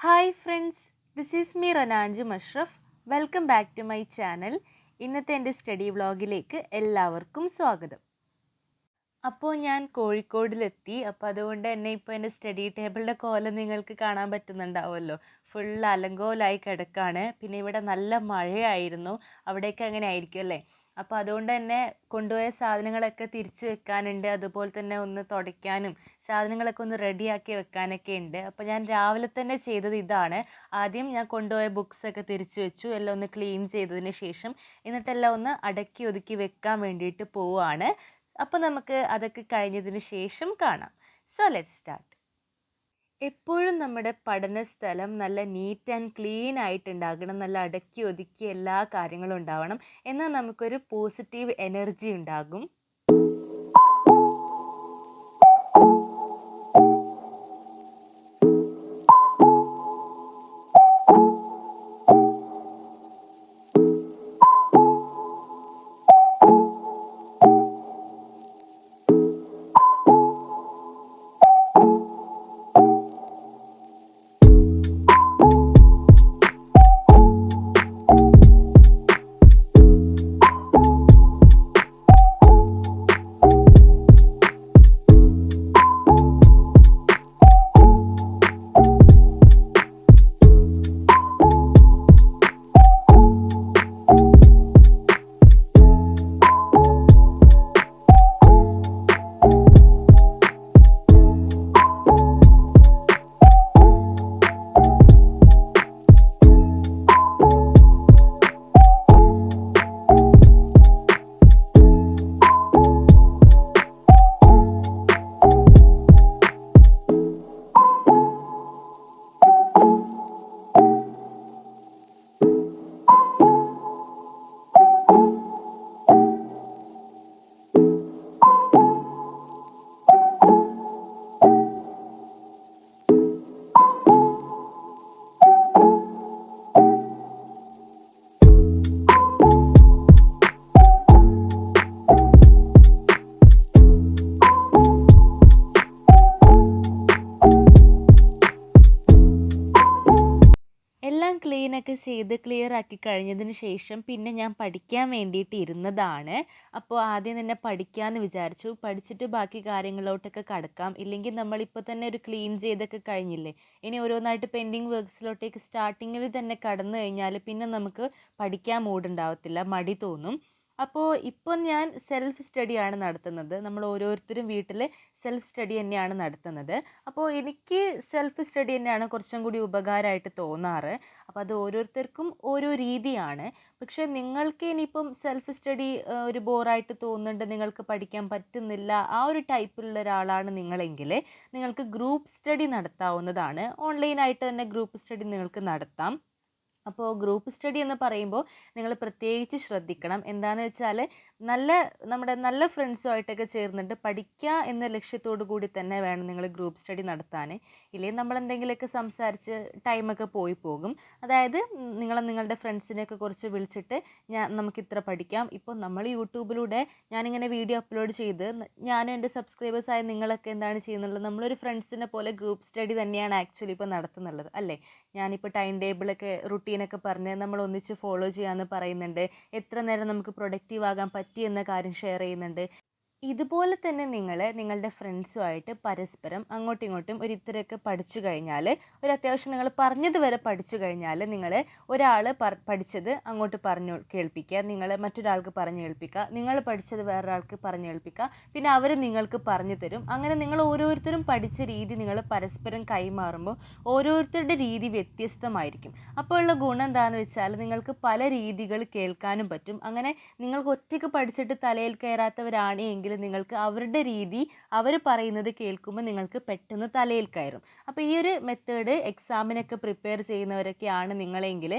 Hi friends, this is me Rananju Musharaf. Welcome back to my channel. ഇന്നത്തെ എൻ്റെ study വ്ളോഗിലേക്ക് എല്ലാവർക്കും സ്വാഗതം. അപ്പോൾ ഞാൻ കോഴിക്കോടിലെത്തി. അപ്പോൾ അതുകൊണ്ട് തന്നെ ഇപ്പോൾ എൻ്റെ സ്റ്റഡി ടേബിളിൻ്റെ കോലം നിങ്ങൾക്ക് കാണാൻ പറ്റുന്നുണ്ടാവുമല്ലോ. ഫുൾ അലങ്കോലായി കിടക്കാണ്. പിന്നെ ഇവിടെ നല്ല മഴയായിരുന്നു. അവിടെയൊക്കെ അങ്ങനെ ആയിരിക്കും അല്ലേ? അപ്പോൾ അതുകൊണ്ട് തന്നെ കൊണ്ടുപോയ സാധനങ്ങളൊക്കെ തിരിച്ചു വെക്കാനുണ്ട്. അതുപോലെ തന്നെ ഒന്ന് തുടയ്ക്കാനും സാധനങ്ങളൊക്കെ ഒന്ന് റെഡിയാക്കി വെക്കാനൊക്കെ ഉണ്ട്. അപ്പോൾ ഞാൻ രാവിലെ തന്നെ ചെയ്തത് ഇതാണ്. ആദ്യം ഞാൻ കൊണ്ടുപോയ ബുക്സൊക്കെ തിരിച്ചു വെച്ചു. എല്ലാം ഒന്ന് ക്ലീൻ ചെയ്തതിന് ശേഷം എന്നിട്ടെല്ലാം ഒന്ന് അടക്കി ഒതുക്കി വെക്കാൻ വേണ്ടിയിട്ട് പോവുകയാണ്. അപ്പോൾ നമുക്ക് അതൊക്കെ കഴിഞ്ഞതിന് ശേഷം കാണാം. So let's start. എപ്പോഴും നമ്മുടെ പഠന സ്ഥലം നല്ല നീറ്റ് ആൻഡ് ക്ലീൻ ആയിട്ടുണ്ടാകണം. നല്ല അടക്കി ഒതുക്കി എല്ലാ കാര്യങ്ങളും ഉണ്ടാവണം. എന്നാൽ നമുക്കൊരു പോസിറ്റീവ് എനർജി ഉണ്ടാകും. എല്ലാം ക്ലീനൊക്കെ ചെയ്ത് ക്ലിയർ ആക്കി കഴിഞ്ഞതിന് ശേഷം പിന്നെ ഞാൻ പഠിക്കാൻ വേണ്ടിയിട്ട് ഇരുന്നതാണ്. അപ്പോൾ ആദ്യം തന്നെ പഠിക്കാമെന്ന് വിചാരിച്ചു. പഠിച്ചിട്ട് ബാക്കി കാര്യങ്ങളിലോട്ടൊക്കെ കടക്കാം. ഇല്ലെങ്കിൽ നമ്മളിപ്പോൾ തന്നെ ഒരു ക്ലീൻ ചെയ്തൊക്കെ കഴിഞ്ഞില്ലേ, ഇനി ഓരോന്നായിട്ട് പെൻഡിങ് വർക്ക്സിലോട്ടേക്ക് സ്റ്റാർട്ടിങ്ങിൽ തന്നെ കടന്നു കഴിഞ്ഞാൽ പിന്നെ നമുക്ക് പഠിക്കാൻ മൂഡുണ്ടാവത്തില്ല, മടി തോന്നും. അപ്പോൾ ഇപ്പോൾ ഞാൻ സെൽഫ് സ്റ്റഡിയാണ് നടത്തുന്നത്. നമ്മൾ ഓരോരുത്തരും വീട്ടിൽ സെൽഫ് സ്റ്റഡി തന്നെയാണ് നടത്തുന്നത്. അപ്പോൾ എനിക്ക് സെൽഫ് സ്റ്റഡി തന്നെയാണ് കുറച്ചും കൂടി ഉപകാരമായിട്ട് തോന്നാറ്. അപ്പോൾ അത് ഓരോരുത്തർക്കും ഓരോ രീതിയാണ്. പക്ഷേ നിങ്ങൾക്ക് ഇനിയിപ്പം സെൽഫ് സ്റ്റഡി ഒരു ബോറായിട്ട് തോന്നുന്നുണ്ട്, നിങ്ങൾക്ക് പഠിക്കാൻ പറ്റുന്നില്ല, ആ ഒരു ടൈപ്പിലുള്ള ഒരാളാണ് നിങ്ങളെങ്കിൽ നിങ്ങൾക്ക് ഗ്രൂപ്പ് സ്റ്റഡി നടത്താവുന്നതാണ്. ഓൺലൈനായിട്ട് തന്നെ ഗ്രൂപ്പ് സ്റ്റഡി നിങ്ങൾക്ക് നടത്താം. അപ്പോൾ ഗ്രൂപ്പ് സ്റ്റഡി എന്ന് പറയുമ്പോൾ നിങ്ങൾ പ്രത്യേകിച്ച് ശ്രദ്ധിക്കണം. എന്താണെന്ന് വെച്ചാൽ നമ്മുടെ നല്ല ഫ്രണ്ട്സുമായിട്ടൊക്കെ ചേർന്നിട്ട് പഠിക്കുക എന്ന ലക്ഷ്യത്തോടു കൂടി തന്നെ വേണം നിങ്ങൾ ഗ്രൂപ്പ് സ്റ്റഡി നടത്താൻ. ഇല്ലെങ്കിൽ നമ്മളെന്തെങ്കിലുമൊക്കെ സംസാരിച്ച് ടൈമൊക്കെ പോയി പോകും. അതായത് നിങ്ങളുടെ ഫ്രണ്ട്സിനെയൊക്കെ കുറച്ച് വിളിച്ചിട്ട് നമുക്കിത്ര പഠിക്കാം. ഇപ്പോൾ നമ്മൾ യൂട്യൂബിലൂടെ ഞാനിങ്ങനെ വീഡിയോ അപ്ലോഡ് ചെയ്ത് ഞാനും എൻ്റെ സബ്സ്ക്രൈബേഴ്സായ നിങ്ങളൊക്കെ എന്താണ് ചെയ്യുന്നുള്ളത്, നമ്മളൊരു ഫ്രണ്ട്സിനെ പോലെ ഗ്രൂപ്പ് സ്റ്റഡി തന്നെയാണ് ആക്ച്വലി ഇപ്പോൾ നടത്തുന്നുള്ളത് അല്ലേ. ഞാനിപ്പോൾ ടൈം ടേബിളൊക്കെ റുട്ടീനൊക്കെ പറഞ്ഞ് നമ്മൾ ഒന്നിച്ച് ഫോളോ ചെയ്യാമെന്ന് പറയുന്നുണ്ട്. എത്ര നേരം നമുക്ക് പ്രൊഡക്റ്റീവ് ആകാൻ പറ്റി എന്ന കാര്യം ഷെയർ ചെയ്യുന്നുണ്ട്. ഇതുപോലെ തന്നെ നിങ്ങൾ നിങ്ങളുടെ ഫ്രണ്ട്സുമായിട്ട് പരസ്പരം അങ്ങോട്ടും ഇങ്ങോട്ടും ഒരു ഇത്രയൊക്കെ പഠിച്ചു കഴിഞ്ഞാൽ, ഒരു അത്യാവശ്യം നിങ്ങൾ പറഞ്ഞത് വരെ പഠിച്ചു കഴിഞ്ഞാൽ നിങ്ങൾ ഒരാൾ പഠിച്ചത് അങ്ങോട്ട് പറഞ്ഞു കേൾപ്പിക്കുക, നിങ്ങൾ മറ്റൊരാൾക്ക് പറഞ്ഞു കേൾപ്പിക്കുക, നിങ്ങൾ പഠിച്ചത് വേറൊരാൾക്ക് പറഞ്ഞു കേൾപ്പിക്കുക, പിന്നെ അവർ നിങ്ങൾക്ക് പറഞ്ഞു തരും. അങ്ങനെ നിങ്ങൾ ഓരോരുത്തരും പഠിച്ച രീതി നിങ്ങൾ പരസ്പരം കൈമാറുമ്പോൾ ഓരോരുത്തരുടെ രീതി വ്യത്യസ്തമായിരിക്കും. അപ്പോൾ ഉള്ള ഗുണം എന്താണെന്ന് വെച്ചാൽ നിങ്ങൾക്ക് പല രീതികൾ കേൾക്കാനും പറ്റും. അങ്ങനെ നിങ്ങൾക്ക് ഒറ്റയ്ക്ക് പഠിച്ചിട്ട് തലയിൽ കയറാത്തവരാണ് എങ്കിൽ നിങ്ങൾക്ക് അവരുടെ രീതി, അവർ പറയുന്നത് കേൾക്കുമ്പോൾ നിങ്ങൾക്ക് പെട്ടെന്ന് തലയിൽ കയറും. അപ്പോൾ ഈ ഒരു മെത്തേഡ് എക്സാമിനൊക്കെ പ്രിപ്പയർ ചെയ്യുന്നവരൊക്കെയാണ് നിങ്ങളെങ്കിൽ,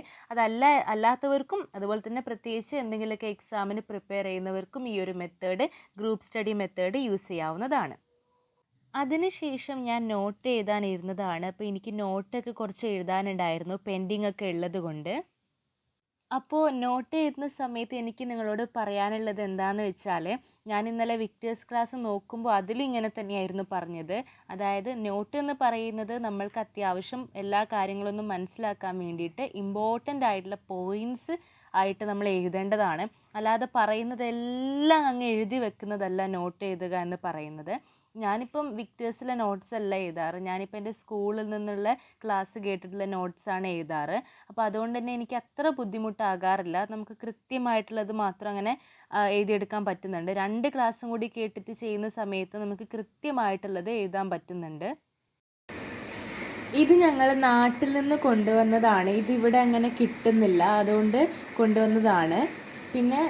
അല്ലാത്തവർക്കും അതുപോലെ തന്നെ പ്രത്യേകിച്ച് എന്തെങ്കിലുമൊക്കെ എക്സാമിന് പ്രിപ്പയർ ചെയ്യുന്നവർക്കും ഈ ഒരു method, group study method use ചെയ്യാവുന്നതാണ്. അതിനുശേഷം ഞാൻ നോട്ട് എഴുതാനിരുന്നതാണ്. അപ്പോൾ എനിക്ക് നോട്ടൊക്കെ കുറച്ച് എഴുതാനുണ്ടായിരുന്നു, പെൻഡിങ് ഒക്കെ ഉള്ളത് കൊണ്ട്. അപ്പോൾ നോട്ട് എഴുതുന്ന സമയത്ത് എനിക്ക് നിങ്ങളോട് പറയാനുള്ളത് എന്താണെന്ന് വെച്ചാൽ, ഞാൻ ഇന്നലെ വിക്ടേഴ്സ് ക്ലാസ് നോക്കുമ്പോൾ അതിലും ഇങ്ങനെ തന്നെയായിരുന്നു പറഞ്ഞത്. അതായത് നോട്ട് എന്ന് പറയുന്നത് നമ്മൾക്ക് അത്യാവശ്യം എല്ലാ കാര്യങ്ങളൊന്നും മനസ്സിലാക്കാൻ വേണ്ടിയിട്ട് ഇമ്പോർട്ടൻ്റ് ആയിട്ടുള്ള പോയിൻറ്റ്സ് ആയിട്ട് നമ്മൾ എഴുതേണ്ടതാണ്. അല്ലാതെ പറയുന്നതെല്ലാം അങ്ങ് എഴുതി വെക്കുന്നതല്ല നോട്ട് എഴുതുക എന്ന് പറയുന്നത്. ഞാനിപ്പം വിക്ടേഴ്സിലെ നോട്ട്സ് അല്ല എഴുതാറ്. ഞാനിപ്പോൾ എൻ്റെ സ്കൂളിൽ നിന്നുള്ള ക്ലാസ് കേട്ടിട്ടുള്ള നോട്ട്സാണ് എഴുതാറ്. അപ്പോൾ അതുകൊണ്ട് തന്നെ എനിക്ക് അത്ര ബുദ്ധിമുട്ടാകാറില്ല. നമുക്ക് കൃത്യമായിട്ടുള്ളത് മാത്രം അങ്ങനെ എഴുതിയെടുക്കാൻ പറ്റുന്നുണ്ട്. 2 ക്ലാസ്സും കൂടി കേട്ടിട്ട് ചെയ്യുന്ന സമയത്ത് നമുക്ക് കൃത്യമായിട്ടുള്ളത് എഴുതാൻ പറ്റുന്നുണ്ട്. ഇത് ഞങ്ങൾ നാട്ടിൽ നിന്ന് കൊണ്ടുവന്നതാണ്. ഇതിവിടെ അങ്ങനെ കിട്ടുന്നില്ല, അതുകൊണ്ട് കൊണ്ടുവന്നതാണ്. പിന്നെ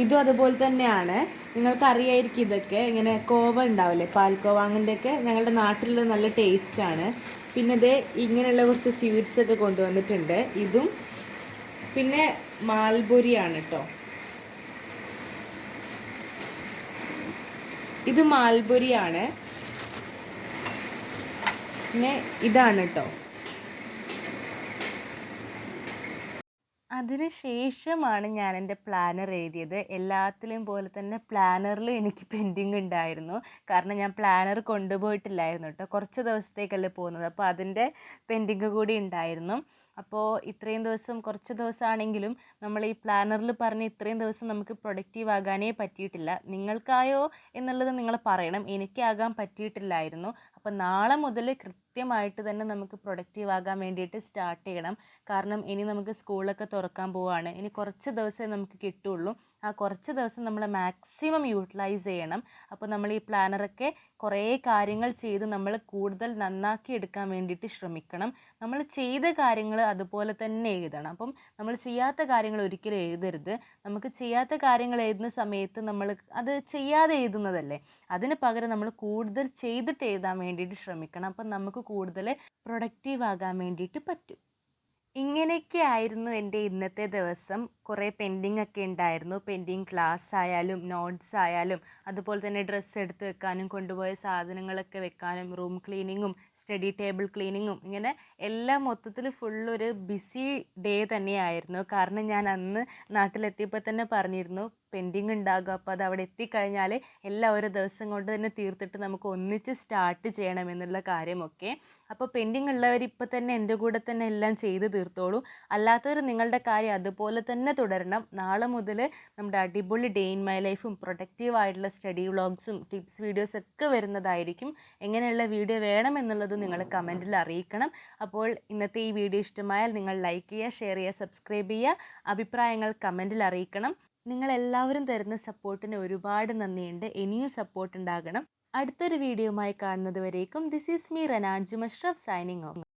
ഇതും അതുപോലെ തന്നെയാണ്. നിങ്ങൾക്കറിയായിരിക്കും ഇതൊക്കെ. ഇങ്ങനെ കോവ ഉണ്ടാവില്ലേ, പാൽക്കോവ, അങ്ങനത്തെയൊക്കെ ഞങ്ങളുടെ നാട്ടിലുള്ള നല്ല ടേസ്റ്റാണ്. പിന്നെ ഇത് ഇങ്ങനെയുള്ള കുറച്ച് സ്വീറ്റ്സ് ഒക്കെ കൊണ്ടുവന്നിട്ടുണ്ട്. ഇതും പിന്നെ മാൽബുരിയാണ് കേട്ടോ. ഇത് മാൽബുരിയാണ്. പിന്നെ ഇതാണ് കേട്ടോ. അതിന് ശേഷമാണ് ഞാൻ എൻ്റെ പ്ലാനർ എഴുതിയത്. എല്ലാത്തിലെയും പോലെ തന്നെ പ്ലാനറിലും എനിക്ക് പെൻഡിങ് ഉണ്ടായിരുന്നു. കാരണം ഞാൻ പ്ലാനർ കൊണ്ടുപോയിട്ടില്ലായിരുന്നു കേട്ടോ. കുറച്ച് ദിവസത്തേക്കല്ലേ പോകുന്നത്, അപ്പോൾ അതിൻ്റെ പെൻഡിങ് കൂടി ഉണ്ടായിരുന്നു. അപ്പോൾ ഇത്രയും ദിവസം, കുറച്ച് ദിവസമാണെങ്കിലും നമ്മൾ ഈ പ്ലാനറിൽ പറഞ്ഞ ഇത്രയും ദിവസം നമുക്ക് പ്രൊഡക്റ്റീവ് ആകാനേ പറ്റിയിട്ടില്ല. നിങ്ങൾക്കായോ എന്നുള്ളത് നിങ്ങൾ പറയണം. എനിക്കാകാൻ പറ്റിയിട്ടില്ലായിരുന്നു. അപ്പോൾ നാളെ മുതൽ കൃത്യമായിട്ട് തന്നെ നമുക്ക് പ്രൊഡക്റ്റീവ് ആകാൻ വേണ്ടിയിട്ട് സ്റ്റാർട്ട് ചെയ്യണം. കാരണം ഇനി നമുക്ക് സ്കൂളൊക്കെ തുറക്കാൻ പോവുകയാണ്. ഇനി കുറച്ച് ദിവസമേ നമുക്ക് കിട്ടുള്ളൂ. ആ കുറച്ച് ദിവസം നമ്മൾ മാക്സിമം യൂട്ടിലൈസ് ചെയ്യണം. അപ്പോൾ നമ്മൾ ഈ പ്ലാനറൊക്കെ കുറേ കാര്യങ്ങൾ ചെയ്ത് നമ്മൾ കൂടുതൽ നന്നാക്കി എടുക്കാൻ വേണ്ടിയിട്ട് ശ്രമിക്കണം. നമ്മൾ ചെയ്ത കാര്യങ്ങൾ അതുപോലെ തന്നെ എഴുതണം. അപ്പം നമ്മൾ ചെയ്യാത്ത കാര്യങ്ങൾ ഒരിക്കലും എഴുതരുത്. നമുക്ക് ചെയ്യാത്ത കാര്യങ്ങൾ എഴുതുന്ന സമയത്ത് നമ്മൾ അത് ചെയ്യാതെ എഴുതുന്നതല്ലേ, അതിന് പകരം നമ്മൾ കൂടുതൽ ചെയ്തിട്ട് എഴുതാൻ വേണ്ടിയിട്ട് ശ്രമിക്കണം. അപ്പം നമുക്ക് കൂടുതൽ പ്രൊഡക്റ്റീവ് ആകാൻ വേണ്ടിയിട്ട് പറ്റും. ഇങ്ങനെയൊക്കെ ആയിരുന്നു എൻ്റെ ഇന്നത്തെ ദിവസം. കുറേ പെൻഡിങ് ഒക്കെ ഉണ്ടായിരുന്നു. പെൻഡിങ് ക്ലാസ് ആയാലും നോട്ട്സ് ആയാലും അതുപോലെ തന്നെ ഡ്രസ്സ് എടുത്ത് വെക്കാനും കൊണ്ടുപോയ സാധനങ്ങളൊക്കെ വെക്കാനും റൂം ക്ലീനിങ്ങും സ്റ്റഡി ടേബിൾ ക്ലീനിങ്ങും, ഇങ്ങനെ എല്ലാം മൊത്തത്തിൽ ഫുള്ളൊരു ബിസി ഡേ തന്നെയായിരുന്നു. കാരണം ഞാൻ അന്ന് നാട്ടിലെത്തിയപ്പോൾ തന്നെ പറഞ്ഞിരുന്നു പെൻഡിങ് ഉണ്ടാകും, അപ്പോൾ അത് അവിടെ എത്തിക്കഴിഞ്ഞാൽ എല്ലാം ഒരു ദിവസം കൊണ്ട് തന്നെ തീർത്തിട്ട് നമുക്ക് ഒന്നിച്ച് സ്റ്റാർട്ട് ചെയ്യണമെന്നുള്ള കാര്യമൊക്കെ. അപ്പോൾ പെൻഡിങ് ഉള്ളവർ ഇപ്പോൾ തന്നെ എൻ്റെ കൂടെ തന്നെ എല്ലാം ചെയ്ത് തീർത്തോളൂ. അല്ലാത്തവർ നിങ്ങളുടെ കാര്യം അതുപോലെ തന്നെ തുടരണം. നാളെ മുതൽ നമ്മുടെ അടിപൊളി ഡേ ഇൻ മൈ ലൈഫും പ്രൊഡക്റ്റീവ് ആയിട്ടുള്ള സ്റ്റഡി വ്ളോഗ്സും ടിപ്സ് വീഡിയോസ് ഒക്കെ വരുന്നതായിരിക്കും. എങ്ങനെയുള്ള വീഡിയോ വേണമെന്നുള്ളത് നിങ്ങൾ കമൻറ്റിൽ അറിയിക്കണം. അപ്പോൾ ഇന്നത്തെ ഈ വീഡിയോ ഇഷ്ടമായാൽ നിങ്ങൾ ലൈക്ക് ചെയ്യുക, ഷെയർ ചെയ്യുക, സബ്സ്ക്രൈബ് ചെയ്യുക. അഭിപ്രായങ്ങൾ കമൻറ്റിൽ അറിയിക്കണം. നിങ്ങളെല്ലാവരും തരുന്ന സപ്പോർട്ടിന് ഒരുപാട് നന്ദിയുണ്ട്. ഇനിയും സപ്പോർട്ട് ഉണ്ടാകണം. അടുത്തൊരു വീഡിയോയുമായി കാണുന്നത് വരേക്കും this is me Rananju Musharaf signing of.